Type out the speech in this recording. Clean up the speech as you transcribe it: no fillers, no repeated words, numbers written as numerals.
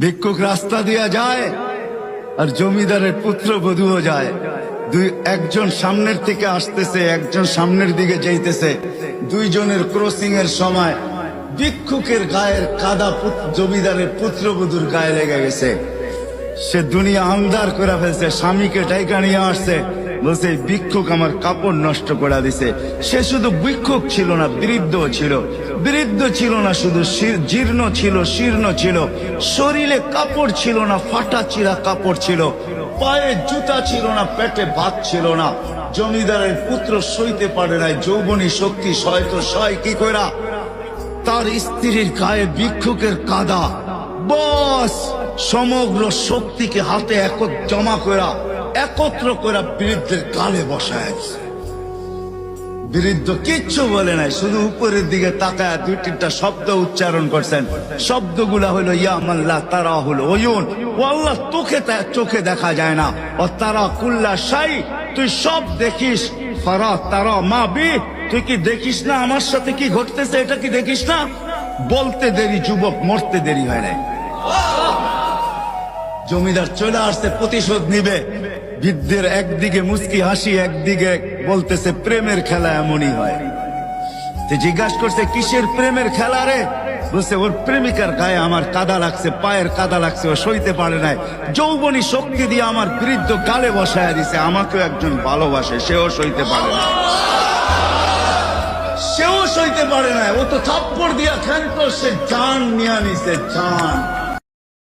ভিক্ষুক রাস্তা দিয়া যায় আর জমিদারের পুত্র বধূও যায়। একজন সামনের থেকে আসতেছে, একজন সামনের দিকে যাইতেছে। দুইজনের ক্রসিং এর সময় ভিক্ষুকের গায়ের কাদা জমিদারের পুত্রবধূর গায়ে লেগে গেছে। সে দুনিয়া আন্ধার করে ফেলছে, স্বামীকে ডাইকা নিয়ে আসছে, বলছে ভিক্ষুক আমার কাপড় নষ্ট করে দিছে। সে শুধু ভিক্ষুক ছিল না, বৃদ্ধ ছিল। বৃদ্ধ ছিল না শুধু, জীর্ণ ছিল, শীর্ণ ছিল। শরীরে কাপড় ছিল না, ফাটা চিরা কাপড় ছিল। পায়ে জুতা ছিল না, পেটে ভাত ছিল না। জমিদারের পুত্র সইতে পারে নাই, যৌবনী শক্তি সয় তো সয় কি কইরা। তার স্ত্রীর গায়ে ভিক্ষুকের কাদা, বস সমগ্র শক্তিকে হাতে জমা করা, একত্র করা বৃদ্ধের গালে বসায়। বৃদ্ধ কিচ্ছু বলে নাই, শুধু উপরের দিকে তাকায় দুই তিনটা শব্দ উচ্চারণ করছেন। শব্দগুলা হলো ইয়া মাল্লাহ তারা হলো ওয়ুন, ও আল্লাহ চোখে দেখা যায় না। ও তারা কুল্লা শাই, তুই সব দেখিস। ফারা তারা মা বি, তুই কি দেখিস না আমার সাথে কি ঘটতেছে, এটা কি দেখিস না? বলতে দেরি যুবক, মরতে দেরি হয় নাই। জমিদার চলে আসছে, প্রতিশোধ নিবে। বৃদ্ধের একদিকে মুস্কি হাসি, একদিকে বলতেছে প্রেমের খেলা এমনই হয়। জিজ্ঞাসা করছে কিসের প্রেমের খেলা রে? বলছে ওর প্রেমিকার গায়ে আমার কাদা লাগছে, পায়ের কাদা লাগছে, ও সইতে পারে নাই। যৌবনী শক্তি দিয়ে আমার বৃদ্ধ গালে বসায় দিছে। আমাকেও একজন ভালোবাসে, সেও সইতে পারে না, সেও সইতে পারে না। ও তো থাপ্পড় দিয়া ক্ষান্ত, সে জান নিয়ে নিছে, জান।